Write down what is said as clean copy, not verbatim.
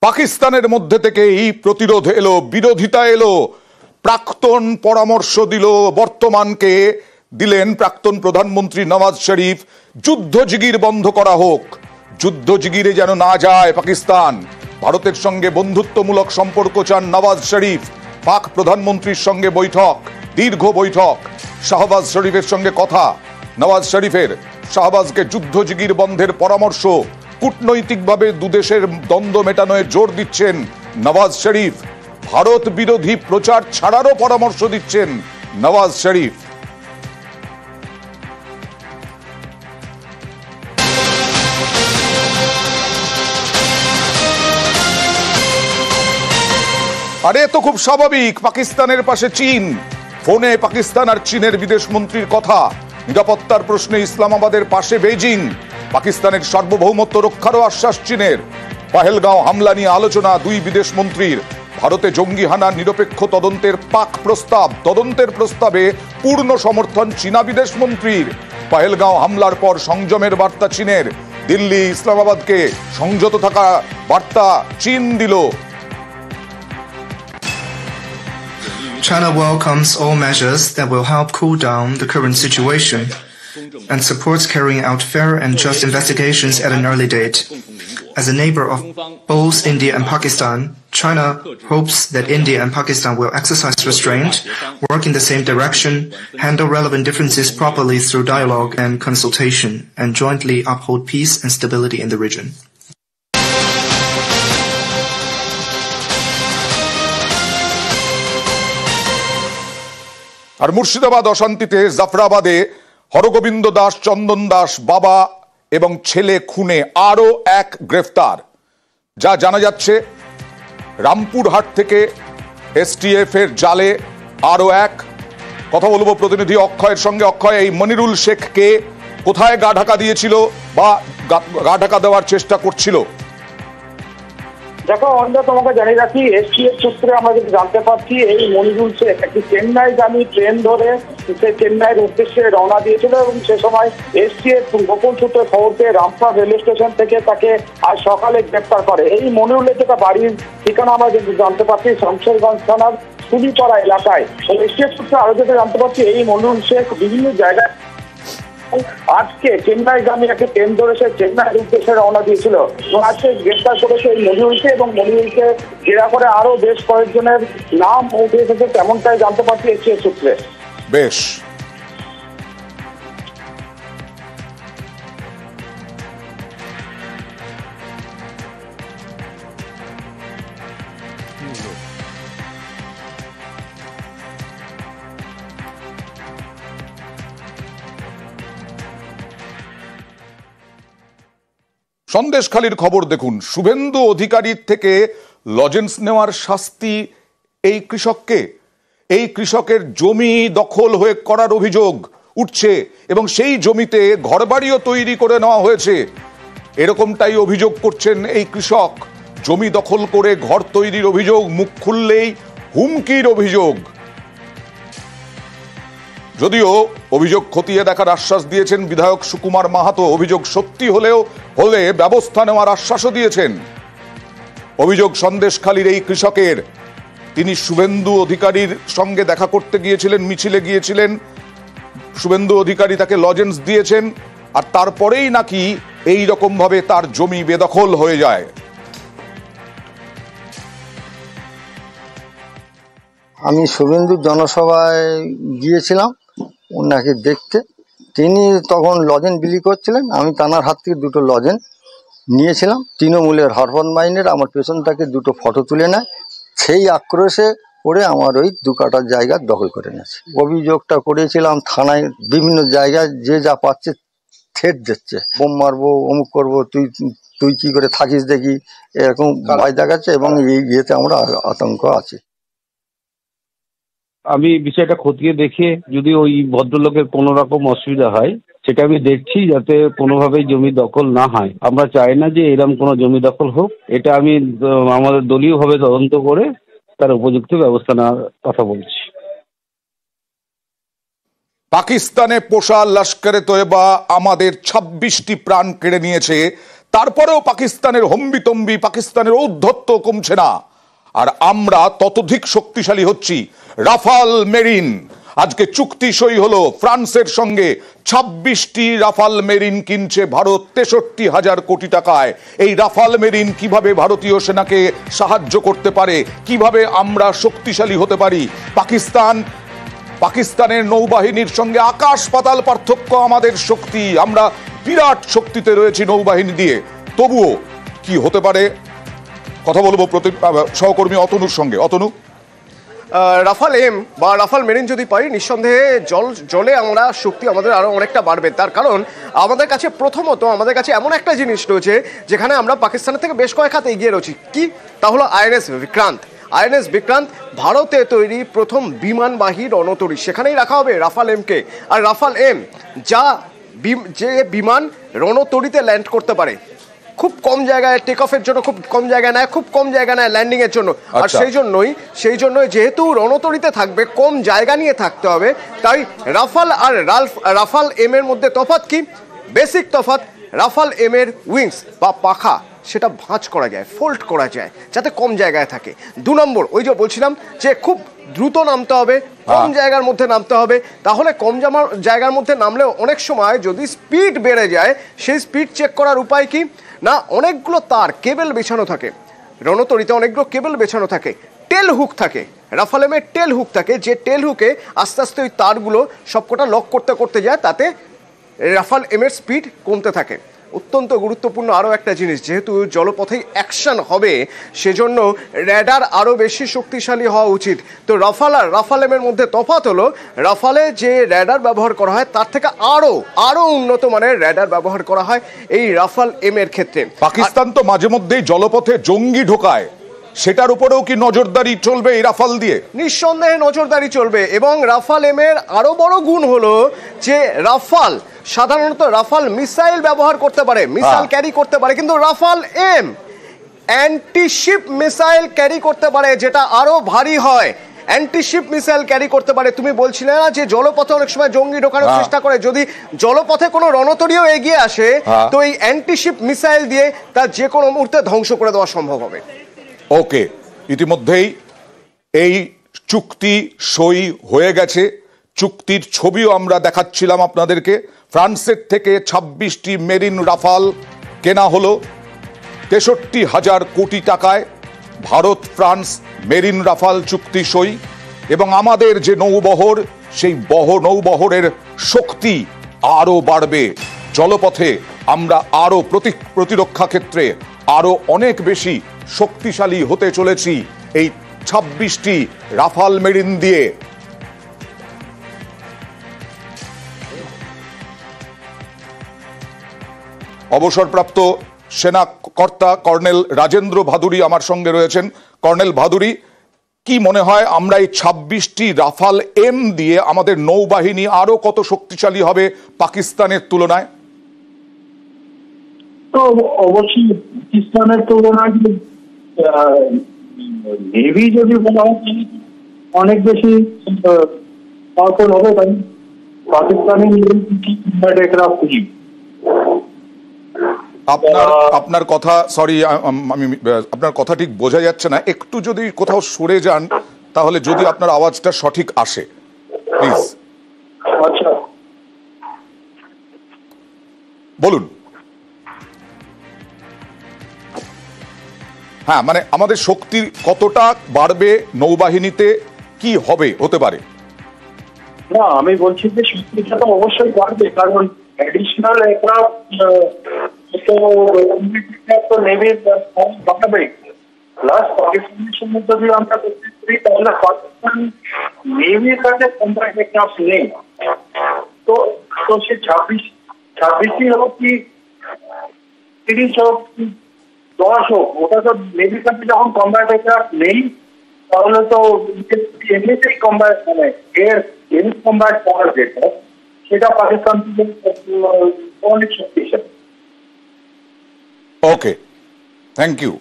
পাকিস্তানের মধ্যে থেকে এই প্রতিরোধ এলো, বিরোধিতা এলো, প্রাক্তন পরামর্শ দিল বর্তমানকে, দিলেন প্রাক্তন প্রধানমন্ত্রী নওয়াজ শরীফ। যুদ্ধজিগির বন্ধ করা হোক, যুদ্ধজিগিরে যেন না যায় পাকিস্তান। ভারতের সঙ্গে বন্ধুত্বমূলক সম্পর্ক চান নওয়াজ শরীফ। পাক প্রধানমন্ত্রীর সঙ্গে বৈঠক, দীর্ঘ বৈঠক, শাহবাজ শরীফের সঙ্গে কথা। নওয়াজ শরীফের শাহবাজকে যুদ্ধজিগির বন্ধের পরামর্শ। কূটনৈতিকভাবে দুদেশের দ্বন্দ্ব মেটানোয় জোর দিচ্ছেন নওয়াজ শরীফ। ভারত বিরোধী প্রচার ছাড়ারও পরামর্শ দিচ্ছেন নওয়াজ শরীফ। আরে তো খুব স্বাভাবিক, পাকিস্তানের পাশে চীন। ফোনে পাকিস্তান আর চীনের বিদেশ মন্ত্রীর কথা। নিরাপত্তার প্রশ্নে ইসলামাবাদের পাশে বেইজিং। পাকিস্তানের সার্বভৌমত্ব রক্ষারও আশ্বাস চীনের। পহেলগাঁও হামলা নিয়ে আলোচনা দুই বিদেশ মন্ত্রীর। ভারতে জঙ্গি হানার নিরপেক্ষ তদন্তের পাক প্রস্তাব, তদন্তের প্রস্তাবে পূর্ণ সমর্থন চীনা বিদেশ মন্ত্রীর। পহেলগাঁও হামলার পর সংযমের বার্তা চীনের। দিল্লি ইসলামাবাদকে সংযত থাকা বার্তা চীন দিল। China welcomes all measures that will help cool down the current situation and supports carrying out fair and just investigations at an early date. As a neighbor of both India and Pakistan, China hopes that India and Pakistan will exercise restraint, work in the same direction, handle relevant differences properly through dialogue and consultation, and jointly uphold peace and stability in the region. আর মুর্শিদাবাদ অশান্তিতে জাফরাবাদে হরগোবিন্দ দাস, চন্দন দাস বাবা এবং ছেলে খুনে আরো এক গ্রেফতার। যা জানা যাচ্ছে, রামপুরহাট থেকে এসটিএফ এর জালে আরো এক। কথা বলবো প্রতিনিধি অক্ষয়ের সঙ্গে। অক্ষয়, এই মনিরুল শেখকে কোথায় গা ঢাকা দিয়েছিল বা গা ঢাকা দেওয়ার চেষ্টা করছিল? দেখো অন্ধা, তোমাকে জানিয়ে রাখি, এসটিএফ সূত্রে আমরা যদি জানতে পারছি, এই মনিরুল শেখ একটি চেন্নাইগামী ট্রেন ধরে সে চেন্নাইয়ের উদ্দেশ্যে রওনা দিয়েছিল এবং সে সময় এসটিএফ গোপন সূত্রে খবর পেয়ে রামপুরহাট রেলওয়ে স্টেশন থেকে তাকে আজ সকালে গ্রেপ্তার করে। এই মনিরুলের যেটা বাড়ির ঠিকানা আমরা যদি জানতে পারছি, শামশেরগঞ্জ থানার সুলিপাড়া এলাকায়। এসটিএফ সূত্রে আরো যেটা জানতে পারছি, এই মনিরুল শেখ বিভিন্ন জায়গায় আজকে চেন্নাইগামী একটা ট্রেন ধরে সে চেন্নাইয়ের উদ্দেশ্যে রওনা দিয়েছিল এবং আজকে গ্রেফতার করেছে এই মনিরুলকে এবং মনিরুলকে জেরা করে আরো বেশ কয়েকজনের নাম উঠে এসেছে, তেমনটাই জানতে পারছি এসটিএফ সূত্রে। বেশ, সন্দেশখালীর খবর দেখুন। শুভেন্দু অধিকারীর থেকে লজেন্স নেওয়ার শাস্তি এই কৃষককে। এই কৃষকের জমি দখল হয়ে করার অভিযোগ উঠছে এবং সেই জমিতে ঘরবাড়িও তৈরি করে নেওয়া হয়েছে, এরকমটাই অভিযোগ করছেন এই কৃষক। জমি দখল করে ঘর তৈরির অভিযোগ, মুখ খুললেই হুমকির অভিযোগ। যদিও অভিযোগ খতিয়ে দেখার আশ্বাস দিয়েছেন বিধায়ক সুকুমার মাহাতো। অভিযোগ সত্যি হলে ব্যবস্থা নেওয়ার আশ্বাসও দিয়েছেন। অভিযোগ সন্দেশখালীর এই কৃষকের। তিনি শুভেন্দু অধিকারীর সঙ্গে দেখা করতে গিয়েছিলেন, মিছিলে গিয়েছিলেন। শুভেন্দু অধিকারী তাকে লজেন্স দিয়েছেন আর তারপরেই নাকি এই রকম ভাবে তার জমি বেদখল হয়ে যায়। আমি শুভেন্দুর জনসভায় গিয়েছিলাম ওনাকে দেখতে। তিনি তখন লজেন বিলি করছিলেন। আমি তানার হাত থেকে দুটো লজেন নিয়েছিলাম। তৃণমূলের হরপদ মাইনের আমার পেছন থেকে দুটো ফটো তুলে নেয়। সেই আক্রোশে পড়ে আমার ওই 2 কাঠা জায়গা দখল করে নিয়েছে। অভিযোগটা করেছিলাম থানায়, বিভিন্ন জায়গায় যে যা পাচ্ছে থ্রেট দিচ্ছে, বোম মারবো, অমুক করবো, তুই কি করে থাকিস দেখি, এরকম ভয় দেখাচ্ছে এবং এই ইয়েতে আমরা আতঙ্ক আছি। আমি বিষয়টা খতিয়ে দেখে যদি ওই ভদ্রলোকের কোনো রকম অসুবিধা হয় সেটা আমি দেখছি, যাতে কোনোভাবেই জমি দখল না হয়। আমরা চাই না যে এরকম কোনো জমি দখল হোক। এটা আমি আমাদের দলীয়ভাবে তদন্ত করে তার উপযুক্ত ব্যবস্থা নেওয়ার কথা বলছি। পাকিস্তানে পোষা লস্করে তৈবা আমাদের 26টি প্রাণ কেড়ে নিয়েছে। তারপরেও পাকিস্তানের হম্বিতম্বি, পাকিস্তানের ঔদ্ধত্য কমছে না, আর আমরা ততোধিক শক্তিশালী হচ্ছি। রাফাল মেরিন আজকে চুক্তি সই হলো ফ্রান্সের সঙ্গে। 26টি রাফাল মেরিন কিনছে ভারত 63,000 কোটি টাকায়। এই রাফাল মেরিন কিভাবে ভারতীয় সেনাকে সাহায্য করতে পারে, কিভাবে আমরা শক্তিশালী হতে পারি? পাকিস্তানের নৌবাহিনীর সঙ্গে আকাশ পাতাল পার্থক্য আমাদের শক্তি। আমরা বিরাট শক্তিতে রয়েছি নৌবাহিনী দিয়ে, তবুও কি হতে পারে? কথা বলবো সহকর্মী অতনুর সঙ্গে। অতনু, রাফাল এম বা রাফাল মেরিন যদি পাই, নিঃসন্দেহে জলে আমরা শক্তি আমাদের আরো অনেকটা বাড়বে। তার কারণ আমাদের কাছে প্রথমত আমাদের কাছে এমন একটা জিনিস রয়েছে যেখানে আমরা পাকিস্তানের থেকে বেশ কয়েক হাত এগিয়ে রয়েছি। কি? তা হলো আইএনএস বিক্রান্ত। আইএনএস বিক্রান্ত ভারতে তৈরি প্রথম বিমানবাহী রণতরী, সেখানেই রাখা হবে রাফাল এমকে। আর রাফাল এম যে বিমান রণতরীতে ল্যান্ড করতে পারে, খুব কম জায়গায় টেক অফের জন্য খুব কম জায়গা নেয়, খুব কম জায়গা নেয় ল্যান্ডিং এর জন্য। আর সেই জন্যই যেহেতু রণতরীতে থাকবে, কম জায়গা নিয়ে থাকতে হবে, তাই রাফাল আর রাফাল এম এর মধ্যে তফাৎ কি? বেসিক তফাৎ, রাফাল এম এর উইংস বা পাখা সেটা ভাঁজ করা যায়, ফোল্ড করা যায় যাতে কম জায়গায় থাকে। 2 নম্বর, ওই যে বলছিলাম যে খুব দ্রুত নামতে হবে, কম জায়গার মধ্যে নামতে হবে। তাহলে কম জায়গার মধ্যে নামলেও অনেক সময় যদি স্পিড বেড়ে যায়, সেই স্পিড চেক করার উপায় কি না, অনেকগুলো তার কেবল বেছানো থাকে রণতরীতে, অনেকগুলো কেবল বেছানো থাকে, টেল হুক থাকে, রাফাল এমের টেল হুক থাকে, যে টেল হুকে আস্তে আস্তে ওই তারগুলো সবকটা লক করতে করতে যায়, তাতে রাফাল এমের স্পিড কমতে থাকে। অত্যন্ত গুরুত্বপূর্ণ আরও একটা জিনিস, যেহেতু জলপথেই অ্যাকশন হবে, সেজন্য র্যাডার আরও বেশি শক্তিশালী হওয়া উচিত। তো রাফাল আর রাফাল এমের মধ্যে তফাৎ হলো, রাফালে যে র্যাডার ব্যবহার করা হয় তার থেকে আরও উন্নত মানের র্যাডার ব্যবহার করা হয় এই রাফাল এমের ক্ষেত্রে। পাকিস্তান তো মাঝে মধ্যেই জলপথে জঙ্গি ঢোকায়, সেটার উপরেও কি নজরদারি চলবে এই রাফাল দিয়ে? নিঃসন্দেহে নজরদারি চলবে। এবং রাফাল এমের আরো বড় গুণ হলো যে রাফাল সাধারণত রাফাল মিসাইল ব্যবহার করতে পারে, মিসাইল ক্যারি করতে পারে, কিন্তু Rafale M antiship missile carry করতে পারে, যেটা আরো ভারী হয়। অ্যান্টিশিপ মিসাইল ক্যারি করতে পারে। তুমি বলছিলে না যে জলপথে অনেক সময় জঙ্গি ঢোকানোর চেষ্টা করে, যদি জলপথে কোনো রণতরীও এগিয়ে আসে তো এই অ্যান্টিশিপ মিসাইল দিয়ে তার যে কোনো মুহূর্তে ধ্বংস করে দেওয়া সম্ভব হবে। ওকে, ইতিমধ্যেই এই চুক্তি সই হয়ে গেছে। চুক্তির ছবিও আমরা দেখাচ্ছিলাম আপনাদেরকে। ফ্রান্সের থেকে 26টি মেরিন রাফাল কেনা হলো 63,000 কোটি টাকায়। ভারত ফ্রান্স মেরিন রাফাল চুক্তি সই, এবং আমাদের যে নৌবহর, সেই নৌবহরের শক্তি আরো বাড়বে। জলপথে আমরা আরো প্রতিরক্ষা ক্ষেত্রে আরো অনেক বেশি শক্তিশালী হতে চলেছি এই 26টি রাফাল মেরিন দিয়ে। অবসরপ্রাপ্ত সেনা কর্তা কর্নেল রাজেন্দ্র ভাদুরী আমার সঙ্গে রয়েছেন। কর্নেল ভাদুরী, কি মনে হয় আমরা এই 26টি রাফাল এম দিয়ে আমাদের নৌবাহিনী আরো কত শক্তিশালী হবে পাকিস্তানের তুলনায়? তো অবশ্যই পাকিস্তানের তুলনায় নেভি যদি বলা হয় অনেক বেশি পাওয়ারফুল হবে, তাই পাকিস্তানি এয়ারক্রাফট। আপনার কথা, সরি আমি আপনার কথা ঠিক বোঝা যাচ্ছে না, একটু যদি কোথাও সরে যান তাহলে যদি আপনার আওয়াজটা সঠিক আসে প্লিজ। আচ্ছা, বলুন। হ্যাঁ, মানে আমাদের শক্তি কতটা বাড়বে নৌবাহিনীতে, কি হতে পারে? না, আমি বলছি যে শক্তিটা তো অবশ্যই বাড়বে, কারণ অ্যাডিশনাল এয়ারক্রাফট তো নেভির বাড়াবে। প্লাস পাকিস্তানের সঙ্গে যদি আমরা করতে পারি, তাহলে পাকিস্তান নেভির কাছে কম্প্যাক্ট এয়ারক্রাফট নেই। তো সে 26টি হোক কি 30 হোক 10 হোক, ওটা তো নেভির কাছে যখন কম্ব্যাট এয়ারক্রাফট নেই, তাহলে তো এমনিতেই কম্ব্যাট মানে এর কম্ব্যাট পাওয়ার যেটা, সেটা পাকিস্তান থেকে অনেক শক্তিশালী। ওকে, থ্যাংক ইউ।